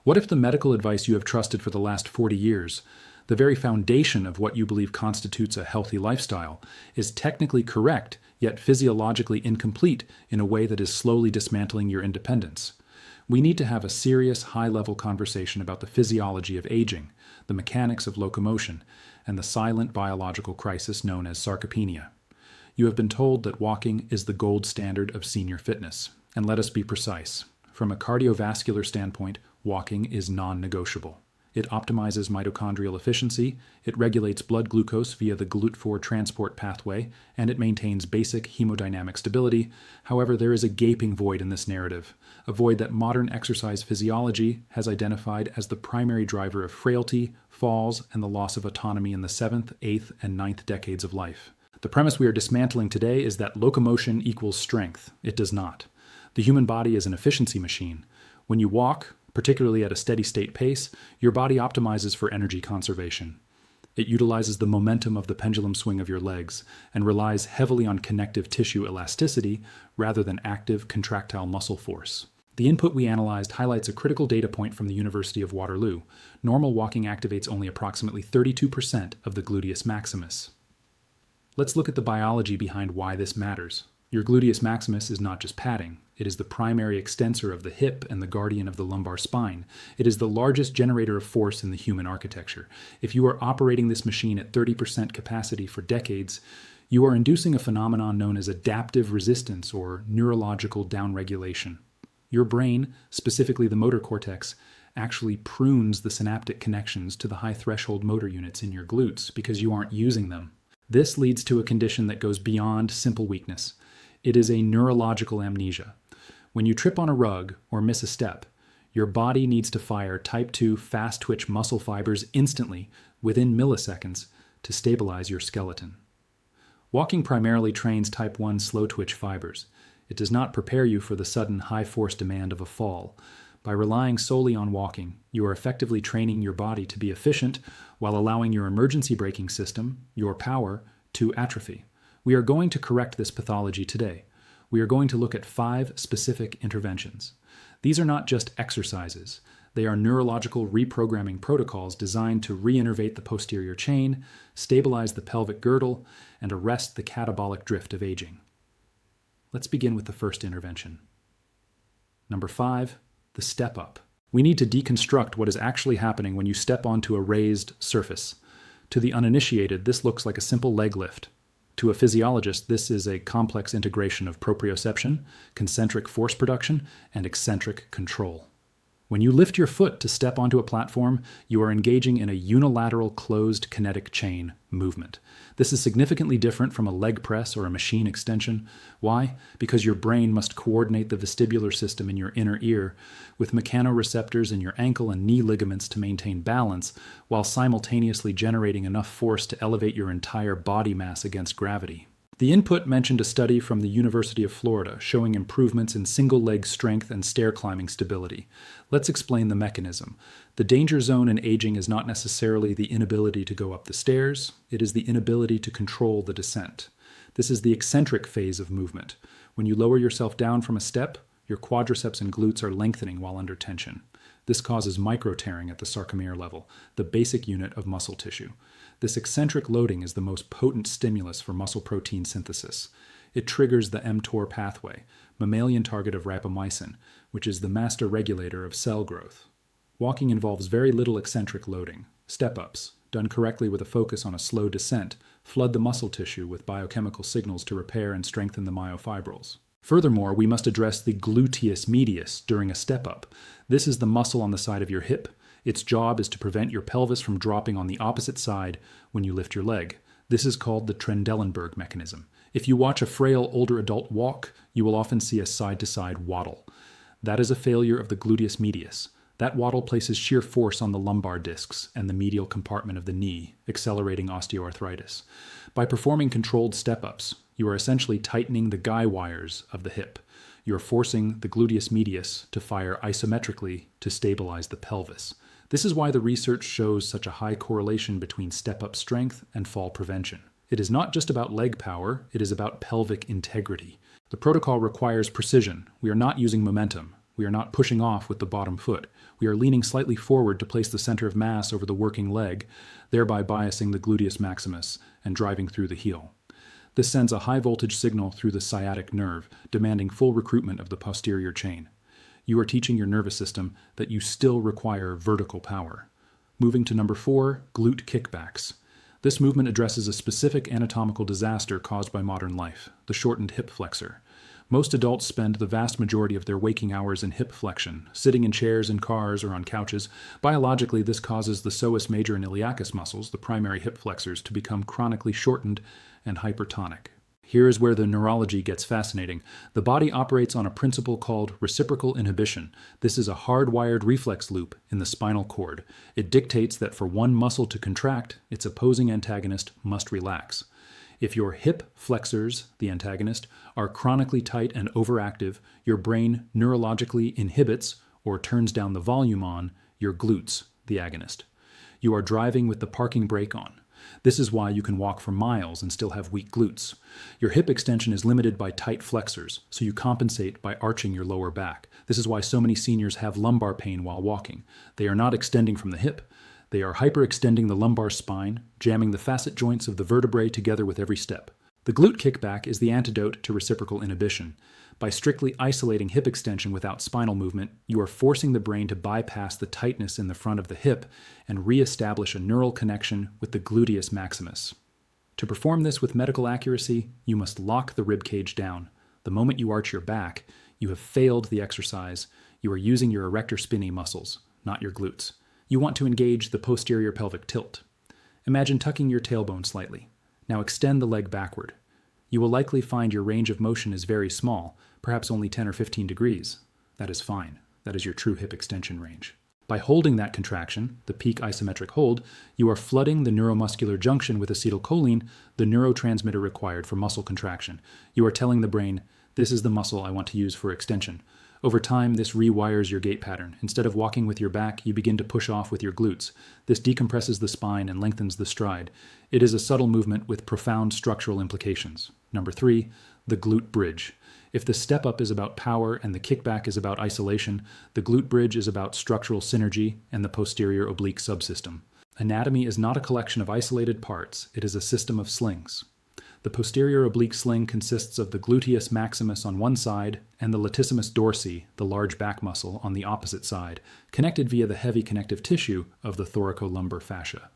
What if the medical advice you have trusted for the last 40 years, the very foundation of what you believe constitutes a healthy lifestyle, is technically correct, yet physiologically incomplete in a way that is slowly dismantling your independence? We need to have a serious, high-level conversation about the physiology of aging, the mechanics of locomotion, and the silent biological crisis known as sarcopenia. You have been told that walking is the gold standard of senior fitness, and let us be precise. From a cardiovascular standpoint, walking is non-negotiable. It optimizes mitochondrial efficiency, it regulates blood glucose via the GLUT4 transport pathway, and it maintains basic hemodynamic stability. However, there is a gaping void in this narrative, a void that modern exercise physiology has identified as the primary driver of frailty, falls, and the loss of autonomy in the 7th, 8th, and 9th decades of life. The premise we are dismantling today is that locomotion equals strength. It does not. The human body is an efficiency machine. When you walk, particularly at a steady state pace, your body optimizes for energy conservation. It utilizes the momentum of the pendulum swing of your legs and relies heavily on connective tissue elasticity rather than active contractile muscle force. The input we analyzed highlights a critical data point from the University of Waterloo. Normal walking activates only approximately 32% of the gluteus maximus. Let's look at the biology behind why this matters. Your gluteus maximus is not just padding. It is the primary extensor of the hip and the guardian of the lumbar spine. It is the largest generator of force in the human architecture. If you are operating this machine at 30% capacity for decades, you are inducing a phenomenon known as adaptive resistance or neurological downregulation. Your brain, specifically the motor cortex, actually prunes the synaptic connections to the high threshold motor units in your glutes because you aren't using them. This leads to a condition that goes beyond simple weakness. It is a neurological amnesia. When you trip on a rug or miss a step, your body needs to fire type 2 fast-twitch muscle fibers instantly, within milliseconds, to stabilize your skeleton. Walking primarily trains type 1 slow-twitch fibers. It does not prepare you for the sudden high-force demand of a fall. By relying solely on walking, you are effectively training your body to be efficient while allowing your emergency braking system, your power, to atrophy. We are going to correct this pathology today. We are going to look at 5 specific interventions. These are not just exercises. They are neurological reprogramming protocols designed to reinnervate the posterior chain, stabilize the pelvic girdle, and arrest the catabolic drift of aging. Let's begin with the first intervention. Number 5, the step up. We need to deconstruct what is actually happening when you step onto a raised surface. To the uninitiated, this looks like a simple leg lift. To a physiologist, this is a complex integration of proprioception, concentric force production, and eccentric control. When you lift your foot to step onto a platform, you are engaging in a unilateral closed kinetic chain movement. This is significantly different from a leg press or a machine extension. Why? Because your brain must coordinate the vestibular system in your inner ear with mechanoreceptors in your ankle and knee ligaments to maintain balance, while simultaneously generating enough force to elevate your entire body mass against gravity. The input mentioned a study from the University of Florida showing improvements in single-leg strength and stair climbing stability. Let's explain the mechanism. The danger zone in aging is not necessarily the inability to go up the stairs, it is the inability to control the descent. This is the eccentric phase of movement. When you lower yourself down from a step, your quadriceps and glutes are lengthening while under tension. This causes micro-tearing at the sarcomere level, the basic unit of muscle tissue. This eccentric loading is the most potent stimulus for muscle protein synthesis. It triggers the mTOR pathway, mammalian target of rapamycin, which is the master regulator of cell growth. Walking involves very little eccentric loading. Step-ups, done correctly with a focus on a slow descent, flood the muscle tissue with biochemical signals to repair and strengthen the myofibrils. Furthermore, we must address the gluteus medius during a step-up. This is the muscle on the side of your hip. Its job is to prevent your pelvis from dropping on the opposite side when you lift your leg. This is called the Trendelenburg mechanism. If you watch a frail older adult walk, you will often see a side-to-side waddle. That is a failure of the gluteus medius. That waddle places shear force on the lumbar discs and the medial compartment of the knee, accelerating osteoarthritis. By performing controlled step-ups, you are essentially tightening the guy wires of the hip. You are forcing the gluteus medius to fire isometrically to stabilize the pelvis. This is why the research shows such a high correlation between step-up strength and fall prevention. It is not just about leg power, it is about pelvic integrity. The protocol requires precision. We are not using momentum. We are not pushing off with the bottom foot. We are leaning slightly forward to place the center of mass over the working leg, thereby biasing the gluteus maximus and driving through the heel. This sends a high voltage signal through the sciatic nerve, demanding full recruitment of the posterior chain. You are teaching your nervous system that you still require vertical power. Moving to number 4, glute kickbacks. This movement addresses a specific anatomical disaster caused by modern life, the shortened hip flexor. Most adults spend the vast majority of their waking hours in hip flexion, sitting in chairs in cars or on couches. Biologically, this causes the psoas major and iliacus muscles, the primary hip flexors, to become chronically shortened and hypertonic. Here is where the neurology gets fascinating. The body operates on a principle called reciprocal inhibition. This is a hardwired reflex loop in the spinal cord. It dictates that for one muscle to contract, its opposing antagonist must relax. If your hip flexors, the antagonist, are chronically tight and overactive, your brain neurologically inhibits or turns down the volume on your glutes, the agonist. You are driving with the parking brake on. This is why you can walk for miles and still have weak glutes. Your hip extension is limited by tight flexors, so you compensate by arching your lower back. This is why so many seniors have lumbar pain while walking. They are not extending from the hip. They are hyperextending the lumbar spine, jamming the facet joints of the vertebrae together with every step. The glute kickback is the antidote to reciprocal inhibition. By strictly isolating hip extension without spinal movement, you are forcing the brain to bypass the tightness in the front of the hip and re-establish a neural connection with the gluteus maximus. To perform this with medical accuracy, you must lock the rib cage down. The moment you arch your back, you have failed the exercise. You are using your erector spinae muscles, not your glutes. You want to engage the posterior pelvic tilt. Imagine tucking your tailbone slightly. Now extend the leg backward. You will likely find your range of motion is very small, perhaps only 10 or 15 degrees. That is fine. That is your true hip extension range. By holding that contraction, the peak isometric hold, you are flooding the neuromuscular junction with acetylcholine, the neurotransmitter required for muscle contraction. You are telling the brain, this is the muscle I want to use for extension. Over time, this rewires your gait pattern. Instead of walking with your back, you begin to push off with your glutes. This decompresses the spine and lengthens the stride. It is a subtle movement with profound structural implications. Number 3, the glute bridge. If the step up is about power and the kickback is about isolation, the glute bridge is about structural synergy and the posterior oblique subsystem. Anatomy is not a collection of isolated parts. It is a system of slings. The posterior oblique sling consists of the gluteus maximus on one side and the latissimus dorsi, the large back muscle, on the opposite side, connected via the heavy connective tissue of the thoracolumbar fascia.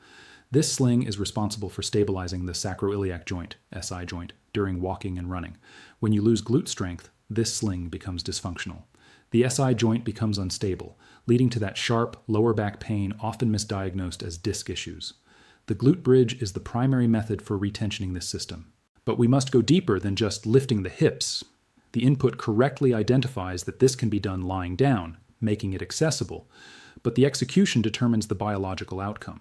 This sling is responsible for stabilizing the sacroiliac joint, SI joint, during walking and running. When you lose glute strength, this sling becomes dysfunctional. The SI joint becomes unstable, leading to that sharp lower back pain often misdiagnosed as disc issues. The glute bridge is the primary method for retensioning this system. But we must go deeper than just lifting the hips. The input correctly identifies that this can be done lying down, making it accessible, but the execution determines the biological outcome.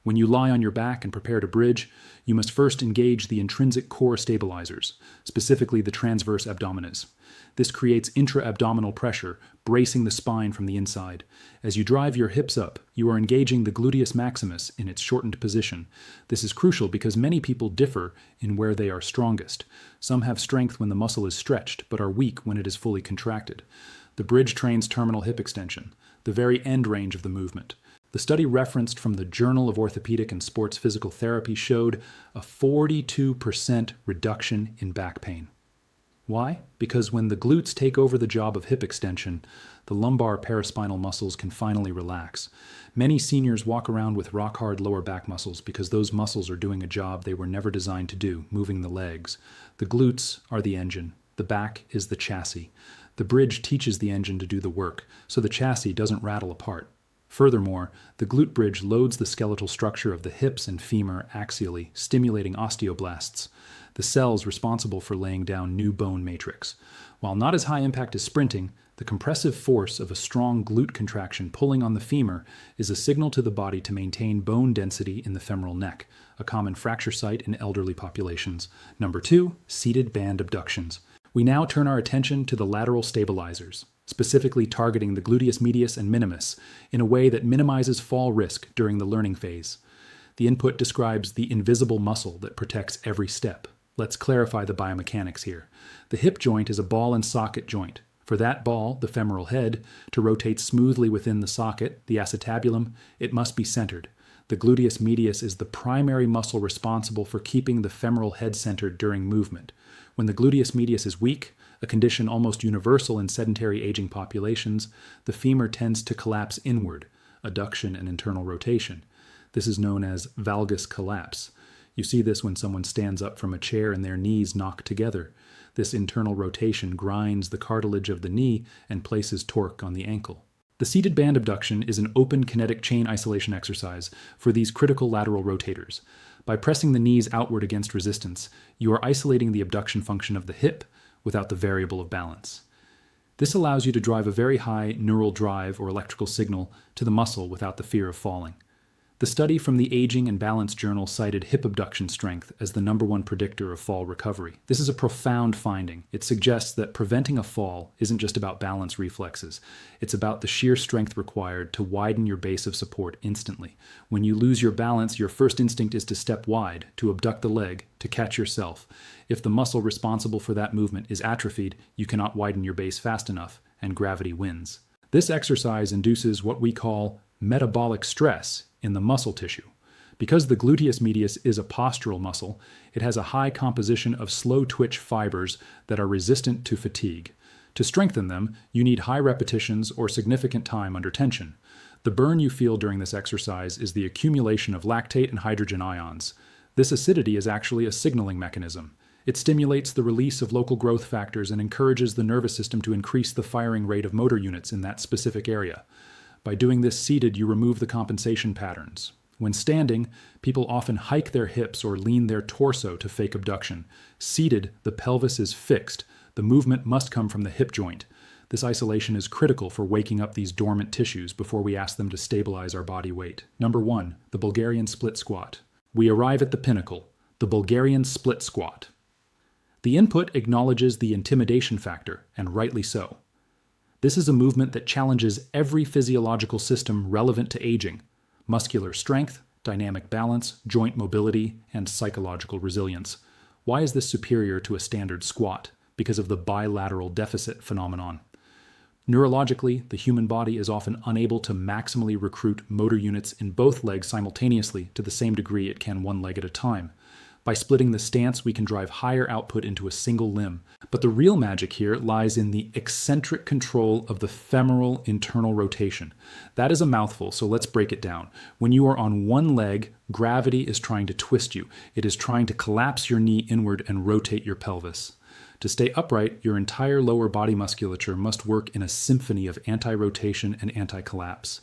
When you lie on your back and prepare to bridge, you must first engage the intrinsic core stabilizers, specifically the transverse abdominis. This creates intra-abdominal pressure, bracing the spine from the inside. As you drive your hips up, you are engaging the gluteus maximus in its shortened position. This is crucial because many people differ in where they are strongest. Some have strength when the muscle is stretched, but are weak when it is fully contracted. The bridge trains terminal hip extension, the very end range of the movement. The study referenced from the Journal of Orthopedic and Sports Physical Therapy showed a 42% reduction in back pain. Why? Because when the glutes take over the job of hip extension, the lumbar paraspinal muscles can finally relax. Many seniors walk around with rock-hard lower back muscles because those muscles are doing a job they were never designed to do, moving the legs. The glutes are the engine. The back is the chassis. The bridge teaches the engine to do the work, so the chassis doesn't rattle apart. Furthermore, the glute bridge loads the skeletal structure of the hips and femur axially, stimulating osteoblasts, the cells responsible for laying down new bone matrix. While not as high impact as sprinting, the compressive force of a strong glute contraction pulling on the femur is a signal to the body to maintain bone density in the femoral neck, a common fracture site in elderly populations. Number 2, seated band abductions. We now turn our attention to the lateral stabilizers, specifically targeting the gluteus medius and minimus in a way that minimizes fall risk during the learning phase. The input describes the invisible muscle that protects every step. Let's clarify the biomechanics here. The hip joint is a ball and socket joint. For that ball, the femoral head, to rotate smoothly within the socket, the acetabulum, it must be centered. The gluteus medius is the primary muscle responsible for keeping the femoral head centered during movement. When the gluteus medius is weak, a condition almost universal in sedentary aging populations, the femur tends to collapse inward, adduction and internal rotation. This is known as valgus collapse. You see this when someone stands up from a chair and their knees knock together. This internal rotation grinds the cartilage of the knee and places torque on the ankle. The seated band abduction is an open kinetic chain isolation exercise for these critical lateral rotators. By pressing the knees outward against resistance, you are isolating the abduction function of the hip without the variable of balance. This allows you to drive a very high neural drive or electrical signal to the muscle without the fear of falling. The study from the Aging and Balance Journal cited hip abduction strength as the #1 predictor of fall recovery. This is a profound finding. It suggests that preventing a fall isn't just about balance reflexes. It's about the sheer strength required to widen your base of support instantly. When you lose your balance, your first instinct is to step wide, to abduct the leg, to catch yourself. If the muscle responsible for that movement is atrophied, you cannot widen your base fast enough, and gravity wins. This exercise induces what we call metabolic stress in the muscle tissue. Because the gluteus medius is a postural muscle, it has a high composition of slow twitch fibers that are resistant to fatigue. To strengthen them, you need high repetitions or significant time under tension. The burn you feel during this exercise is the accumulation of lactate and hydrogen ions. This acidity is actually a signaling mechanism. It stimulates the release of local growth factors and encourages the nervous system to increase the firing rate of motor units in that specific area. By doing this seated, you remove the compensation patterns. When standing, people often hike their hips or lean their torso to fake abduction. Seated, the pelvis is fixed. The movement must come from the hip joint. This isolation is critical for waking up these dormant tissues before we ask them to stabilize our body weight. #1, the Bulgarian split squat. We arrive at the pinnacle, the Bulgarian split squat. The input acknowledges the intimidation factor, and rightly so. This is a movement that challenges every physiological system relevant to aging: muscular strength, dynamic balance, joint mobility, and psychological resilience. Why is this superior to a standard squat? Because of the bilateral deficit phenomenon. Neurologically, the human body is often unable to maximally recruit motor units in both legs simultaneously to the same degree it can one leg at a time. By splitting the stance, we can drive higher output into a single limb. But the real magic here lies in the eccentric control of the femoral internal rotation. That is a mouthful, so let's break it down. When you are on one leg, gravity is trying to twist you. It is trying to collapse your knee inward and rotate your pelvis. To stay upright, your entire lower body musculature must work in a symphony of anti-rotation and anti-collapse.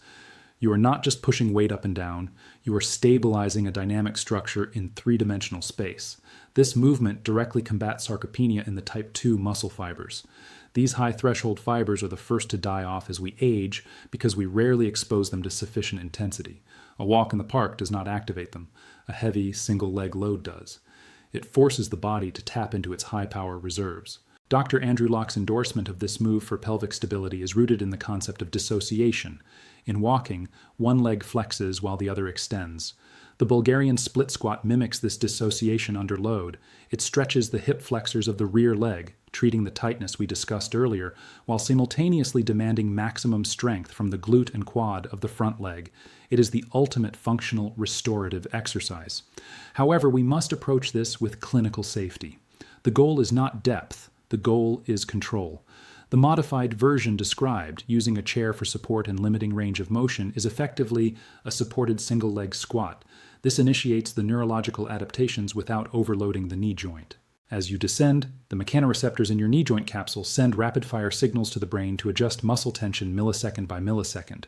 You are not just pushing weight up and down, you are stabilizing a dynamic structure in three-dimensional space. This movement directly combats sarcopenia in the type 2 muscle fibers. These high-threshold fibers are the first to die off as we age because we rarely expose them to sufficient intensity. A walk in the park does not activate them. A heavy, single-leg load does. It forces the body to tap into its high-power reserves. Dr. Andrew Locke's endorsement of this move for pelvic stability is rooted in the concept of dissociation. In walking, one leg flexes while the other extends. The Bulgarian split squat mimics this dissociation under load. It stretches the hip flexors of the rear leg, treating the tightness we discussed earlier, while simultaneously demanding maximum strength from the glute and quad of the front leg. It is the ultimate functional restorative exercise. However, we must approach this with clinical safety. The goal is not depth. The goal is control. The modified version described, using a chair for support and limiting range of motion, is effectively a supported single-leg squat. This initiates the neurological adaptations without overloading the knee joint. As you descend, the mechanoreceptors in your knee joint capsule send rapid-fire signals to the brain to adjust muscle tension millisecond by millisecond.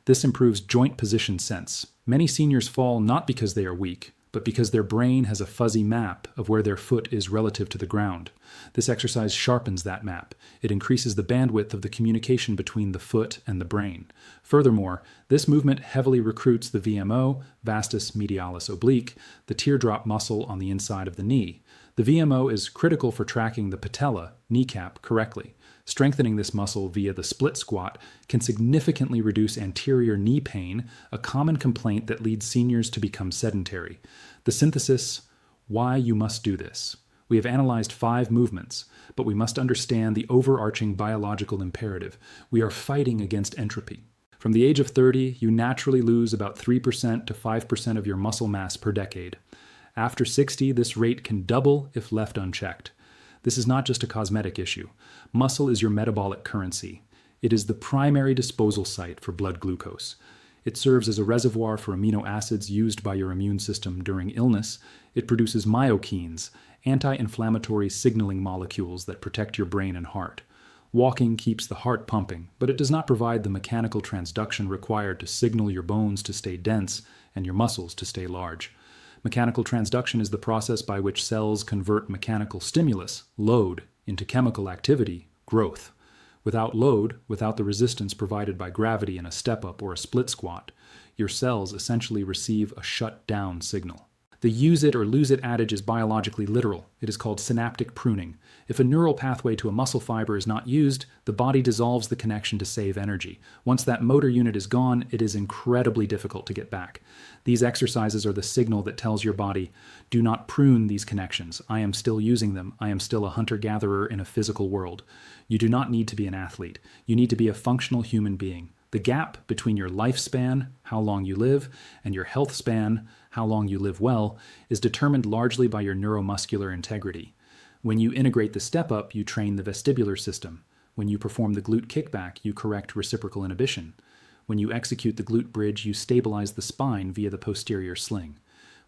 This improves joint position sense. Many seniors fall not because they are weak, but because their brain has a fuzzy map of where their foot is relative to the ground. This exercise sharpens that map. It increases the bandwidth of the communication between the foot and the brain. Furthermore, this movement heavily recruits the VMO, vastus medialis oblique, the teardrop muscle on the inside of the knee. The VMO is critical for tracking the patella, kneecap, correctly. Strengthening this muscle via the split squat can significantly reduce anterior knee pain, a common complaint that leads seniors to become sedentary. The synthesis: why you must do this. We have analyzed 5 movements, but we must understand the overarching biological imperative. We are fighting against entropy. From the age of 30, you naturally lose about 3% to 5% of your muscle mass per decade. After 60, this rate can double if left unchecked. This is not just a cosmetic issue. Muscle is your metabolic currency. It is the primary disposal site for blood glucose. It serves as a reservoir for amino acids used by your immune system during illness. It produces myokines, anti-inflammatory signaling molecules that protect your brain and heart. Walking keeps the heart pumping, but it does not provide the mechanical transduction required to signal your bones to stay dense and your muscles to stay large. Mechanical transduction is the process by which cells convert mechanical stimulus, load, into chemical activity, growth. Without load, without the resistance provided by gravity in a step-up or a split squat, your cells essentially receive a shut-down signal. The use it or lose it adage is biologically literal. It is called synaptic pruning. If a neural pathway to a muscle fiber is not used, the body dissolves the connection to save energy. Once that motor unit is gone, it is incredibly difficult to get back. These exercises are the signal that tells your body, do not prune these connections. I am still using them. I am still a hunter-gatherer in a physical world. You do not need to be an athlete. You need to be a functional human being. The gap between your lifespan, how long you live, and your health span, how long you live well, is determined largely by your neuromuscular integrity. When you integrate the step-up, you train the vestibular system. When you perform the glute kickback, you correct reciprocal inhibition. When you execute the glute bridge, you stabilize the spine via the posterior sling.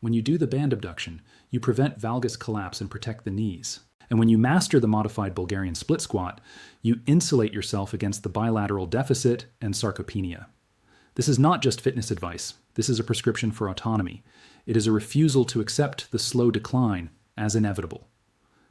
When you do the band abduction, you prevent valgus collapse and protect the knees. And when you master the modified Bulgarian split squat, you insulate yourself against the bilateral deficit and sarcopenia. This is not just fitness advice. This is a prescription for autonomy. It is a refusal to accept the slow decline as inevitable.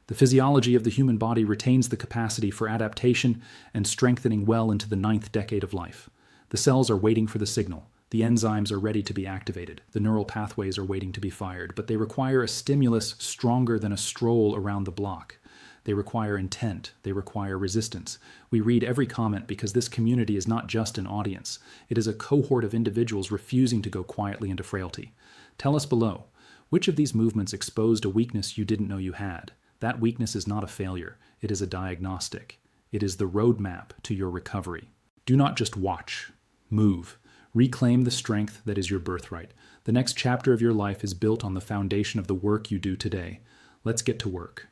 The physiology of the human body retains the capacity for adaptation and strengthening well into the 9th decade of life. The cells are waiting for the signal. The enzymes are ready to be activated. The neural pathways are waiting to be fired, but they require a stimulus stronger than a stroll around the block. They require intent. They require resistance. We read every comment because this community is not just an audience. It is a cohort of individuals refusing to go quietly into frailty. Tell us below, which of these movements exposed a weakness you didn't know you had? That weakness is not a failure. It is a diagnostic. It is the roadmap to your recovery. Do not just watch. Move. Reclaim the strength that is your birthright. The next chapter of your life is built on the foundation of the work you do today. Let's get to work.